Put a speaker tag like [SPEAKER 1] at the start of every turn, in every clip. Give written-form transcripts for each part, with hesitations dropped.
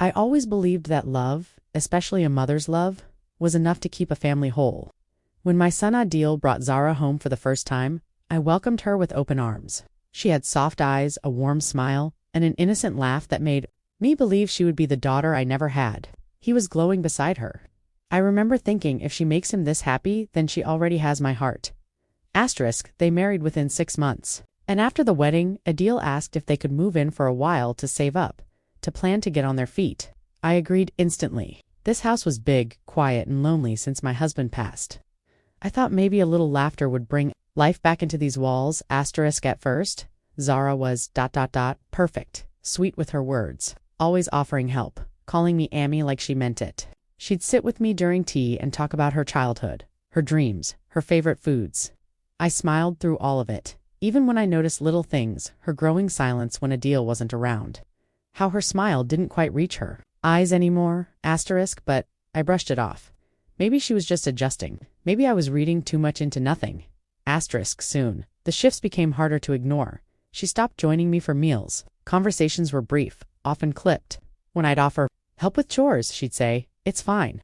[SPEAKER 1] I always believed that love, especially a mother's love, was enough to keep a family whole. When my son Adil brought Zara home for the first time, I welcomed her with open arms. She had soft eyes, a warm smile, and an innocent laugh that made me believe she would be the daughter I never had. He was glowing beside her. I remember thinking, if she makes him this happy, then she already has my heart. They married within 6 months. And after the wedding, Adil asked if they could move in for a while to save up, to plan to get on their feet. I agreed instantly. This house was big, quiet, and lonely since my husband passed. I thought maybe a little laughter would bring life back into these walls. At first, Zara was ... perfect, sweet with her words, always offering help, calling me Amy like she meant it. She'd sit with me during tea and talk about her childhood, her dreams, her favorite foods. I smiled through all of it, even when I noticed little things, her growing silence when Adil wasn't around. How her smile didn't quite reach her eyes anymore, but I brushed it off. Maybe she was just adjusting. Maybe I was reading too much into nothing. Soon, the shifts became harder to ignore. She stopped joining me for meals. Conversations were brief, often clipped. When I'd offer help with chores, she'd say, "It's fine.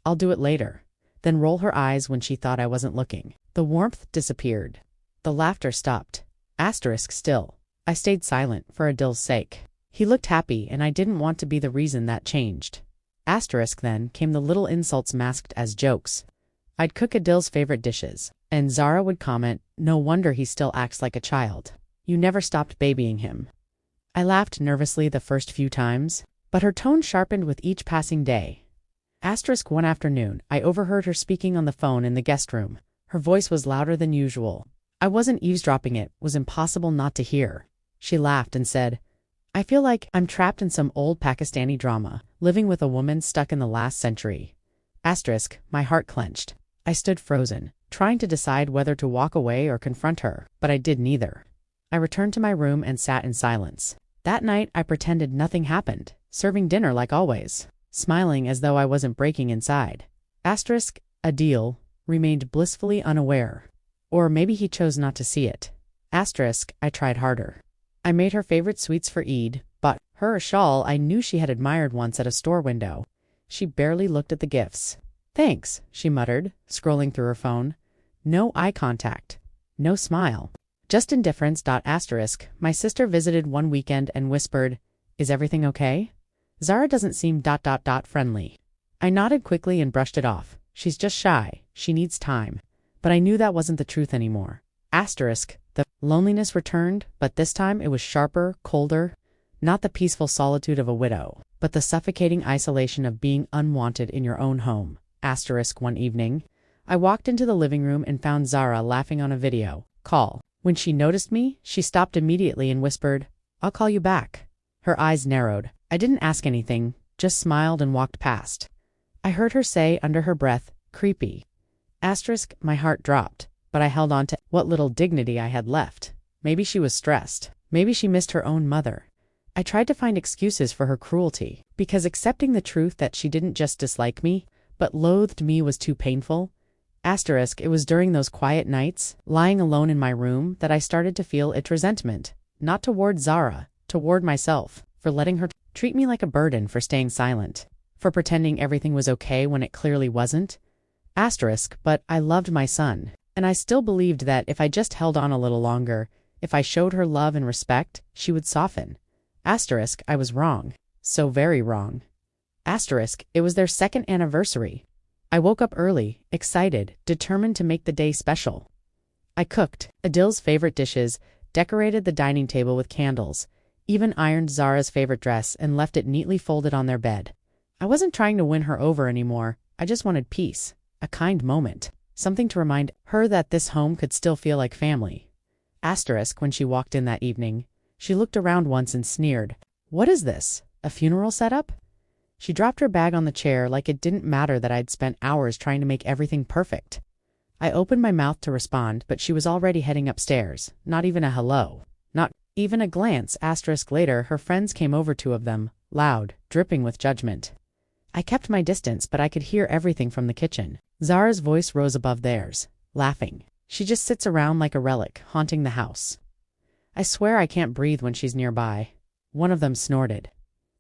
[SPEAKER 1] I'll do it later." Then roll her eyes when she thought I wasn't looking. The warmth disappeared. The laughter stopped. Still. I stayed silent for Adil's sake. He looked happy, and I didn't want to be the reason that changed. Then came the little insults masked as jokes. I'd cook Adil's favorite dishes, and Zara would comment, "No wonder he still acts like a child. You never stopped babying him." I laughed nervously the first few times, but her tone sharpened with each passing day. One afternoon, I overheard her speaking on the phone in the guest room. Her voice was louder than usual. I wasn't eavesdropping, it was impossible not to hear. She laughed and said, "I feel like I'm trapped in some old Pakistani drama, living with a woman stuck in the last century." My heart clenched. I stood frozen, trying to decide whether to walk away or confront her, but I did neither. I returned to my room and sat in silence. That night, I pretended nothing happened, serving dinner like always, smiling as though I wasn't breaking inside. Adil remained blissfully unaware. Or maybe he chose not to see it. I tried harder. I made her favorite sweets for Eid, bought her a shawl I knew she had admired once at a store window. She barely looked at the gifts. "Thanks," she muttered, scrolling through her phone. No eye contact. No smile. Just indifference. My sister visited one weekend and whispered, "Is everything okay? Zara doesn't seem ... friendly." I nodded quickly and brushed it off. "She's just shy. She needs time." But I knew that wasn't the truth anymore. The loneliness returned, but this time it was sharper, colder, not the peaceful solitude of a widow, but the suffocating isolation of being unwanted in your own home. One evening, I walked into the living room and found Zara laughing on a video call. When she noticed me, she stopped immediately and whispered, "I'll call you back." Her eyes narrowed. I didn't ask anything, just smiled and walked past. I heard her say under her breath, "Creepy." My heart dropped, but I held on to what little dignity I had left. Maybe she was stressed. Maybe she missed her own mother. I tried to find excuses for her cruelty, because accepting the truth that she didn't just dislike me, but loathed me was too painful. It was during those quiet nights, lying alone in my room, that I started to feel its resentment, not toward Zara, toward myself, for letting her treat me like a burden, for staying silent, for pretending everything was okay when it clearly wasn't. But I loved my son, and I still believed that if I just held on a little longer, if I showed her love and respect, she would soften. I was wrong. So very wrong. It was their second anniversary. I woke up early, excited, determined to make the day special. I cooked Adil's favorite dishes, decorated the dining table with candles, even ironed Zara's favorite dress and left it neatly folded on their bed. I wasn't trying to win her over anymore. I just wanted peace, a kind moment, something to remind her that this home could still feel like family. When she walked in that evening, she looked around once and sneered, "What is this? A funeral setup?" She dropped her bag on the chair like it didn't matter that I'd spent hours trying to make everything perfect. I opened my mouth to respond, but she was already heading upstairs. Not even a hello. Not even a glance. Later, her friends came over, 2 of them, loud, dripping with judgment. I kept my distance, but I could hear everything from the kitchen. Zara's voice rose above theirs, laughing. "She just sits around like a relic, haunting the house. I swear I can't breathe when she's nearby." One of them snorted.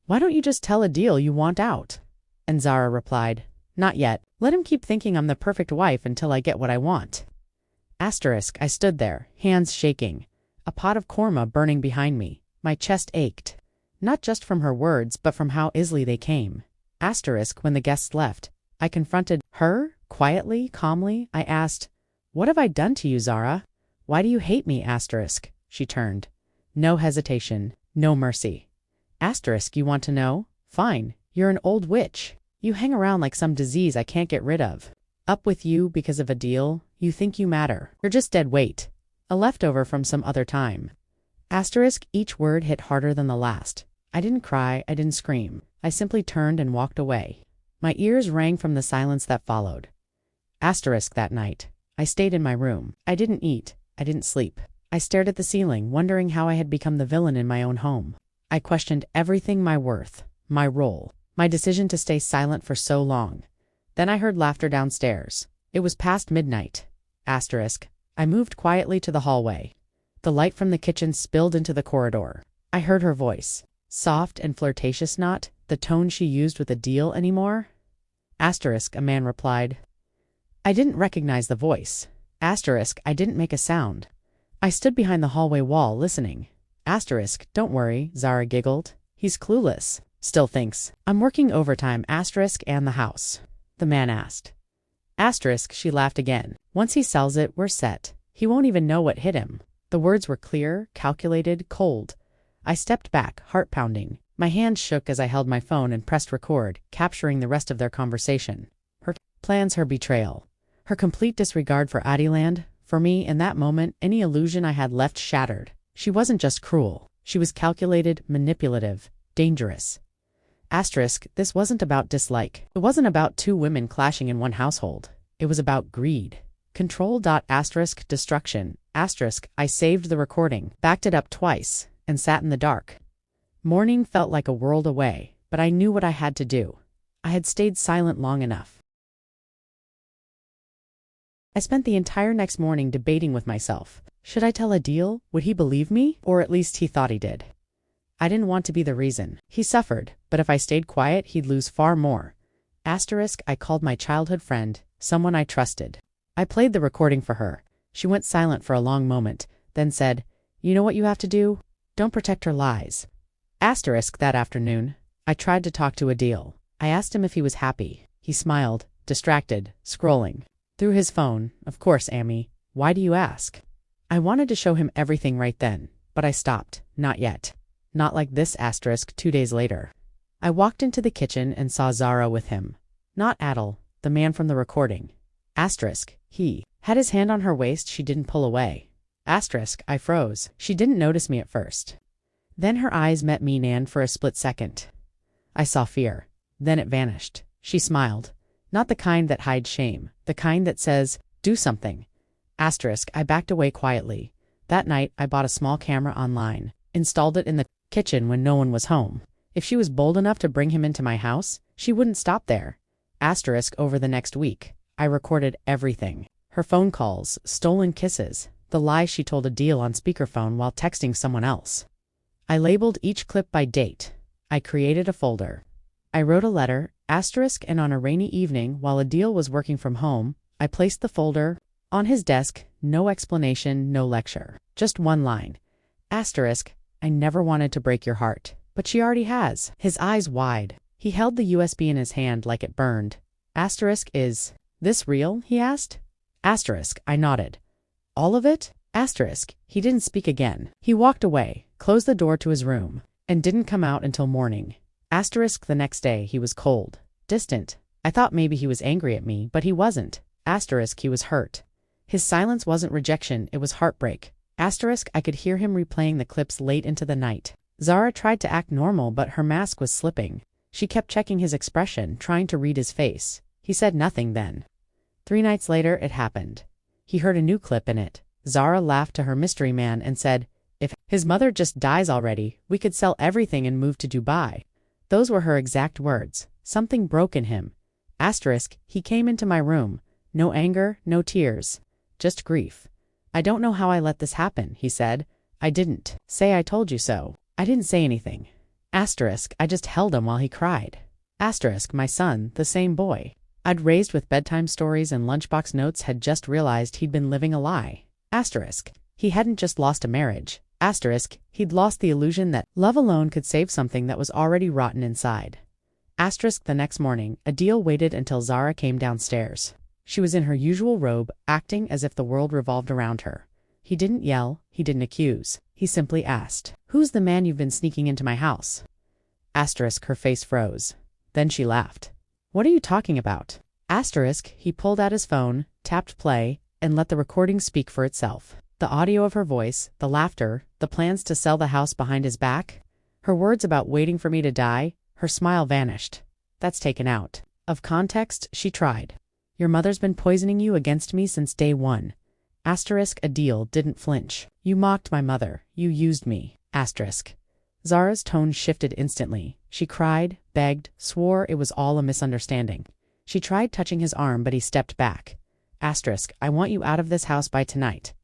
[SPEAKER 1] Why don't you just tell Adil you want out? And Zara replied, not yet. Let him keep thinking I'm the perfect wife until I get what I want. Asterisk, I stood there, hands shaking, a pot of korma burning behind me. My chest ached, not just from her words, but from how easily they came. Asterisk, when the guests left, I confronted her, quietly, calmly. I asked, what have I done to you, Zara? Why do you hate me? Asterisk. She turned. No hesitation, no mercy. Asterisk, you want to know? Fine, you're an old witch. You hang around like some disease I can't get rid of. Up with you because of a deal. You think you matter. You're just dead weight. A leftover from some other time. Asterisk, each word hit harder than the last. I didn't cry, I didn't scream. I simply turned and walked away. My ears rang from the silence that followed. Asterisk, that night, I stayed in my room. I didn't eat. I didn't sleep. I stared at the ceiling, wondering how I had become the villain in my own home. I questioned everything, my worth, my role, my decision to stay silent for so long. Then I heard laughter downstairs. It was past midnight. Asterisk. I moved quietly to the hallway. The light from the kitchen spilled into the corridor. I heard her voice. Soft and flirtatious, not the tone she used with Adil anymore. Asterisk, a man replied. I didn't recognize the voice. Asterisk, I didn't make a sound. I stood behind the hallway wall, listening. Asterisk, don't worry, Zara giggled. He's clueless. Still thinks I'm working overtime, asterisk, and the house. The man asked. Asterisk, she laughed again. Once he sells it, we're set. He won't even know what hit him. The words were clear, calculated, cold. I stepped back, heart pounding. My hands shook as I held my phone and pressed record, capturing the rest of their conversation. Her plans, her betrayal. Her complete disregard for Adiland. For me, in that moment, any illusion I had left shattered. She wasn't just cruel. She was calculated, manipulative, dangerous. Asterisk, this wasn't about dislike. It wasn't about two women clashing in one household. It was about greed. Control. Asterisk, destruction. Asterisk, I saved the recording, backed it up twice, and sat in the dark. Morning felt like a world away, but I knew what I had to do. I had stayed silent long enough. I spent the entire next morning debating with myself. Should I tell Adil? Would he believe me? Or at least he thought he did. I didn't want to be the reason. He suffered, but if I stayed quiet, he'd lose far more. Asterisk, I called my childhood friend, someone I trusted. I played the recording for her. She went silent for a long moment, then said, you know what you have to do? Don't protect her lies. Asterisk, that afternoon, I tried to talk to Adil. I asked him if he was happy. He smiled, distracted, scrolling. Through his phone. Of course, Amy. Why do you ask? I wanted to show him everything right then, but I stopped. Not yet. Not like this. Asterisk, 2 days later. I walked into the kitchen and saw Zara with him. Not Adil, the man from the recording. Asterisk, he had his hand on her waist. She didn't pull away. Asterisk, I froze. She didn't notice me at first. Then her eyes met mine, and for a split second, I saw fear. Then it vanished. She smiled. Not the kind that hides shame, the kind that says, do something. Asterisk, I backed away quietly. That night, I bought a small camera online, installed it in the kitchen when no one was home. If she was bold enough to bring him into my house, she wouldn't stop there. Asterisk, over the next week, I recorded everything. Her phone calls, stolen kisses, the lies she told Adil on speakerphone while texting someone else. I labeled each clip by date. I created a folder. I wrote a letter, asterisk, and on a rainy evening while Adil was working from home, I placed the folder on his desk. No explanation, no lecture. Just one line. Asterisk, I never wanted to break your heart, but she already has. His eyes wide. He held the USB in his hand like it burned. Asterisk, is this real? He asked. Asterisk, I nodded. All of it? Asterisk, he didn't speak again. He walked away, closed the door to his room, and didn't come out until morning. Asterisk, the next day, he was cold, distant. I thought maybe he was angry at me, but he wasn't. Asterisk, he was hurt. His silence wasn't rejection, it was heartbreak. Asterisk, I could hear him replaying the clips late into the night. Zara tried to act normal, but her mask was slipping. She kept checking his expression, trying to read his face. He said nothing then. 3 nights later, it happened. He heard a new clip in it. Zara laughed to her mystery man and said, if his mother just dies already, we could sell everything and move to Dubai. Those were her exact words. Something broke in him. Asterisk, he came into my room. No anger, no tears. Just grief. I don't know how I let this happen, he said. I didn't say I told you so. I didn't say anything. Asterisk, I just held him while he cried. Asterisk, my son, the same boy I'd raised with bedtime stories and lunchbox notes, had just realized he'd been living a lie. Asterisk, he hadn't just lost a marriage. Asterisk, he'd lost the illusion that love alone could save something that was already rotten inside. Asterisk, the next morning, Adil waited until Zara came downstairs. She was in her usual robe, acting as if the world revolved around her. He didn't yell, he didn't accuse. He simply asked, "Who's the man you've been sneaking into my house?" Asterisk, her face froze. Then she laughed. "What are you talking about?" Asterisk, he pulled out his phone, tapped play, and let the recording speak for itself. The audio of her voice, the laughter, the plans to sell the house behind his back, her words about waiting for me to die, her smile vanished. That's taken out of context, she tried. "Your mother's been poisoning you against me since day one." Asterisk, Adil didn't flinch. "You mocked my mother. You used me." Asterisk. Zara's tone shifted instantly. She cried, begged, swore it was all a misunderstanding. She tried touching his arm, but he stepped back. Asterisk, I want you out of this house by tonight.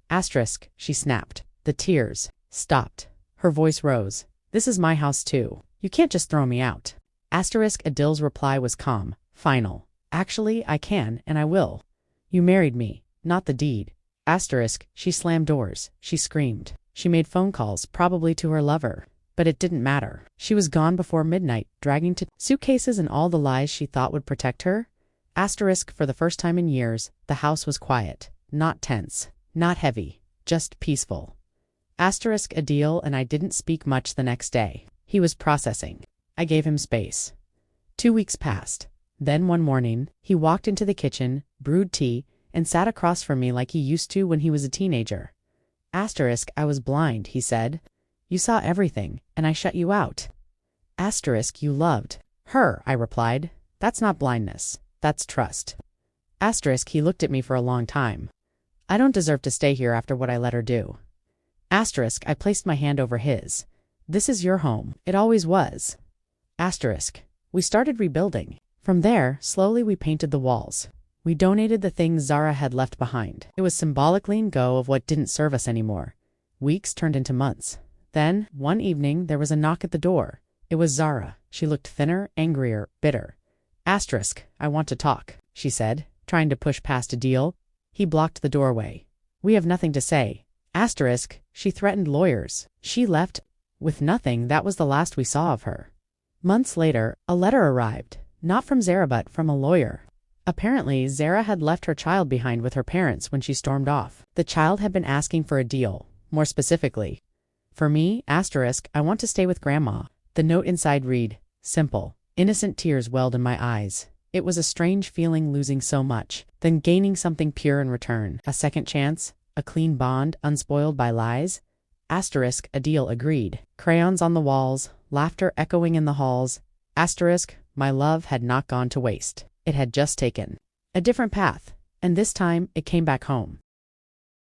[SPEAKER 1] Asterisk, she snapped. The tears stopped. Her voice rose. This is my house too. You can't just throw me out. Asterisk, Adil's reply was calm, final. Actually, I can, and I will. You married me, not the deed. Asterisk, she slammed doors. She screamed. She made phone calls, probably to her lover. But it didn't matter. She was gone before midnight, dragging to suitcases and all the lies she thought would protect her. Asterisk, for the first time in years, the house was quiet. Not tense. Not heavy. Just peaceful. Asterisk, Adil and I didn't speak much the next day. He was processing. I gave him space. 2 weeks passed. Then one morning, he walked into the kitchen, brewed tea, and sat across from me like he used to when he was a teenager. Asterisk, I was blind, he said. You saw everything, and I shut you out. Asterisk, you loved her, I replied. That's not blindness. That's trust. Asterisk, he looked at me for a long time. I don't deserve to stay here after what I let her do. Asterisk, I placed my hand over his. This is your home. It always was. Asterisk, we started rebuilding. From there, slowly we painted the walls. We donated the things Zara had left behind. It was symbolic letting go of what didn't serve us anymore. Weeks turned into months. Then, one evening, there was a knock at the door. It was Zara. She looked thinner, angrier, bitter. Asterisk, I want to talk, she said, trying to push past Adil. He blocked the doorway. We have nothing to say. Asterisk, she threatened lawyers. She left with nothing. That was the last we saw of her. Months later, a letter arrived. Not from Zara, but from a lawyer. Apparently, Zara had left her child behind with her parents when she stormed off. The child had been asking for a deal. More specifically, for me, asterisk, I want to stay with Grandma. The note inside read, simple. Innocent tears welled in my eyes. It was a strange feeling losing so much, then gaining something pure in return. A second chance, a clean bond unspoiled by lies. Asterisk, Adil agreed. Crayons on the walls, laughter echoing in the halls. Asterisk, my love had not gone to waste. It had just taken a different path, and this time it came back home.